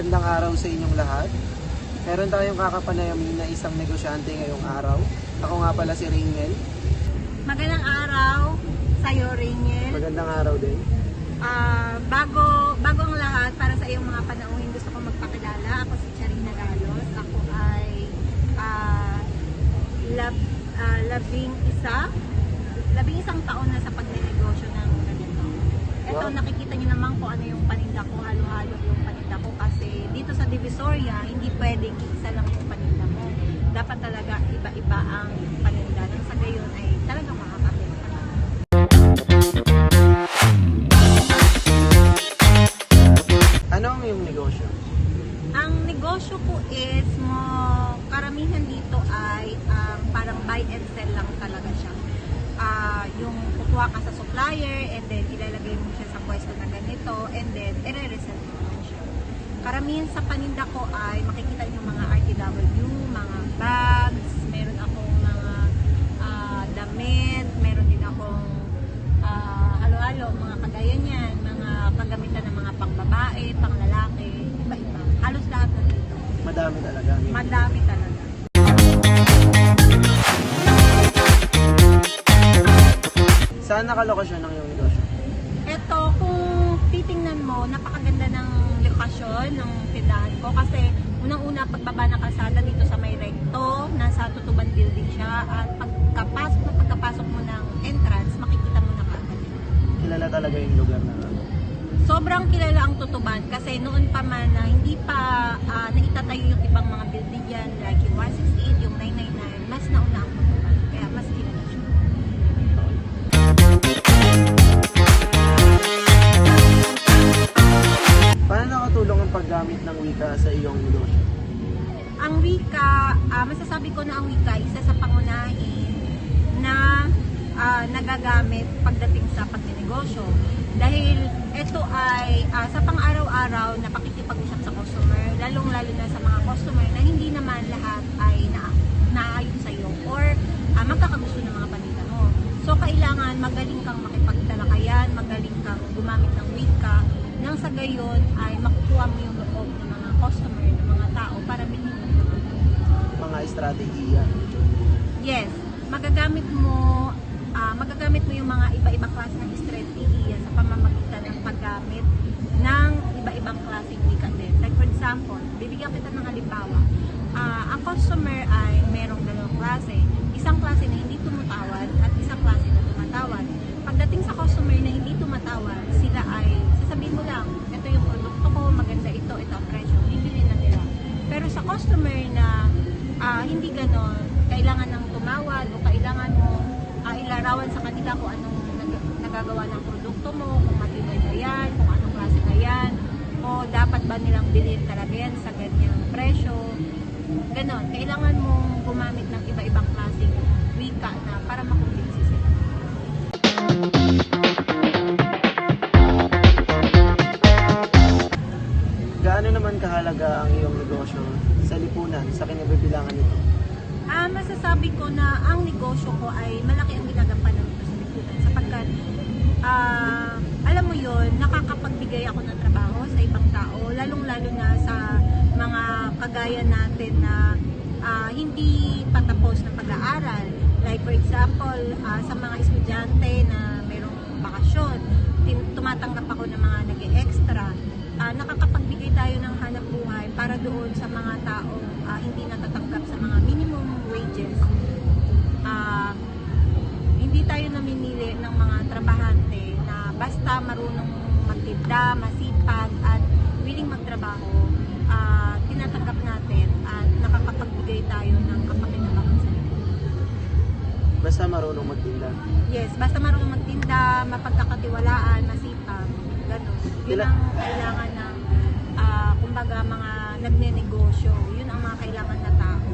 Magandang araw sa inyong lahat. Meron tayong kakapanayamin na isang negosyante ngayong araw. Ako nga pala si Rainiel. Magandang araw sa'yo, Rainiel. Magandang araw din. Bago ang lahat, para sa iyong mga panauhin, gusto ko magpakilala. Ako si Charina Galos. Ako ay labing isang taon na sa pagnenegosyo ng ganito. Ito, Wow. nakikita niyo naman kung ano yung paninda ko, halo-halo yung paninda ko kasi dito sa Divisoria, hindi pwedeng isa lang yung paninda mo. Dapat talaga iba-iba ang paninda. Nang sa gayon ay talagang makakabenta ka. Ano ang iyong negosyo? Ang negosyo ko is karamihan dito ay parang buy and sell lang talaga siya. Yung kukuha ka sa supplier and then ilalagay mo siya sa pwesto na ganito and then i-resell mo lang siya. Karamihan sa paninda ko ay makikita niyo mga RTW, mga bags, meron akong mga damit, meron din akong halo-halo, mga kagaya niyan, mga paggamitan ng mga pangbabae, panglalaki, iba-iba. Halos lahat na dito. Madami talaga. Madami talaga. Saan nakalokasyon ng iyong negosyo? Ito, kung titingnan mo, napakaganda ng lokasyon ng tindahan ko kasi unang-una pagbaba ng kalsada dito sa may recto, nasa Tutuban building siya at pagkapasok mo ng entrance, makikita mo na kaagad. Kilala talaga yung lugar na ano. Sobrang kilala ang Tutuban kasi noon pa man na hindi pa naitatayo yung ibang mga building dyan like yung 168, yung 999, mas nauna ang Tutuban. Kaya mas kilala siya. Paano nakatulong ang paggamit ng wika sa iyong negosyo? Ang wika, masasabi ko na ang wika isa sa pangunahin na nagagamit pagdating sa pagnenegosyo. Dahil ito ay sa pang-araw-araw na pakikipag-usap sa customer, lalong-lalo na sa mga customer na hindi naman lahat ay naayon sa iyo or magkakagusto ng mga paninda mo. So, kailangan magaling kang makipagtalakayan, magaling kang gumamit ng wika, nang sa gayon ay makukuha mo yung loob ng mga customer, ng mga tao para bilhin mo. Mga estratehiya. Yes, magagamit mo yung mga iba-ibang klase ng strategiya sa pamamagitan ng paggamit ng iba-ibang klaseng wika din. Like for example, bibigyan kita ng halimbawa. Ang customer ay merong dalawang klase. Isang klase na hindi tumatawad at isang klase na tumatawad. Pagdating sa customer na hindi tumatawad, sila ay sasabihin mo lang, ito yung produkto ko, maganda ito ang presyo, bibili na nila. Pero sa customer na hindi ganon, kailangan ng tumawad o kailangan mo ilarawan sa kanila kung anong nagagawa ng produkto mo, kung matibay na yan, kung anong klase na yan, o dapat ba nilang bilhin talaga yan sa ganyang presyo. Ganon, kailangan mong gumamit ng iba-ibang klaseng wika na para makumbinsi sila. Gaano naman kahalaga ang iyong negosyo sa lipunan, sa kinabibilangan nito? Masasabi ko na ang negosyo ko ay malaki ang ginagampanan nito sa lipunan sapagkat alam mo yon, nakakapagbigay ako ng trabaho sa ibang tao, lalong-lalo na sa mga kagaya natin na hindi patapos ng pag-aaral. Like for example, sa mga estudyante na mayroong bakasyon, tumatanggap ako ng mga nag-e-extra. Nakakapagbigay tayo ng hanap buhay para doon sa mga taong hindi natatanggap sa mga minimum wages. Hindi tayo naminili ng mga trabahante na basta marunong magtinda, masipag at willing magtrabaho, tinatanggap natin at nakakapagbigay tayo ng kapakinabangan sa lipunan. Basta marunong magtinda. Yes, basta marunong magtinda, mapagkakatiwalaan, masipag, gano'n. Yun ang kailangan ng, kumbaga, mga nagnenegosyo. Yun ang mga kailangan na tao.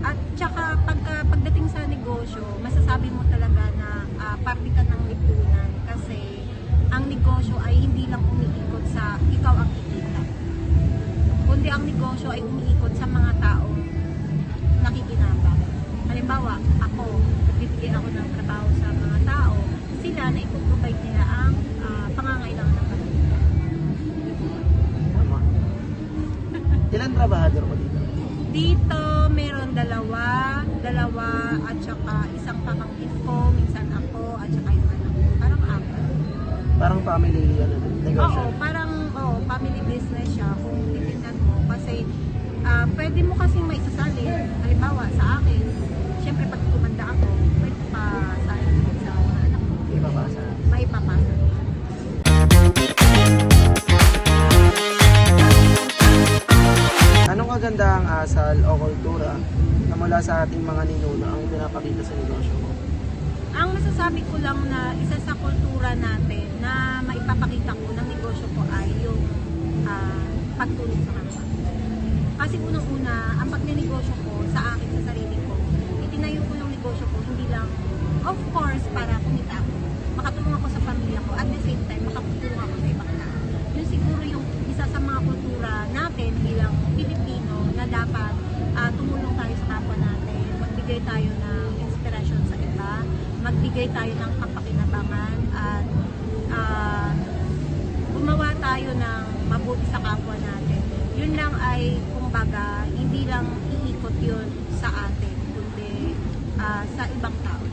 At tsaka, pagdating sa negosyo, masasabi mo talaga na parte ka ng lipunan. Kasi, ang negosyo ay hindi lang umiikot sa ikaw ang kikita. Kundi ang negosyo ay umiikot sa mga taong nakikinabang. Halimbawa, ako, nagbibigay ako ng trabaho sa mga tao, sila na ipoprovide nila ang pangangailangan ng kanila. Tama. trabahador mo dito? Dito, meron dalawa at saka isang pamangkin ko, minsan ako, at saka yung anak ko. Parang apat. Parang family, negosyo. Oo, parang family business siya kung titignan mo. Kasi pwede mo kasing maisasalin. Halimbawa, sa akin, syempre pag tumanda ako, pwede pa salin sa mga anak ko. Ipapasa. Maipapasa. Anong kagandahang asal o kultura na mula sa ating mga ninuno ang pinapakita sa negosyo mo? Ang masasabi ko lang na isa sa kultura natin na maipapakita ko ng negosyo ko ay yung pagtulong sa kapwa. Kasi unang-una, ang pagnenegosyo ko sa akin, sa sarili ko, itinayo ko yung negosyo ko, hindi lang, of course, para kumita ako. Makatulong ako sa pamilya ko, at the same time, makatulong ako sa ibang tao. Yun siguro yung isa sa mga kultura natin bilang Pilipino na dapat tumulong tayo sa kapwa natin, magbigay tayo ng inspiration sa iba, magbigay tayo ng kapakinabangan at gumawa tayo ng mabuti sa kapwa natin. Yun lang ay, kumbaga, hindi lang iikot yun sa atin, kundi sa ibang tao.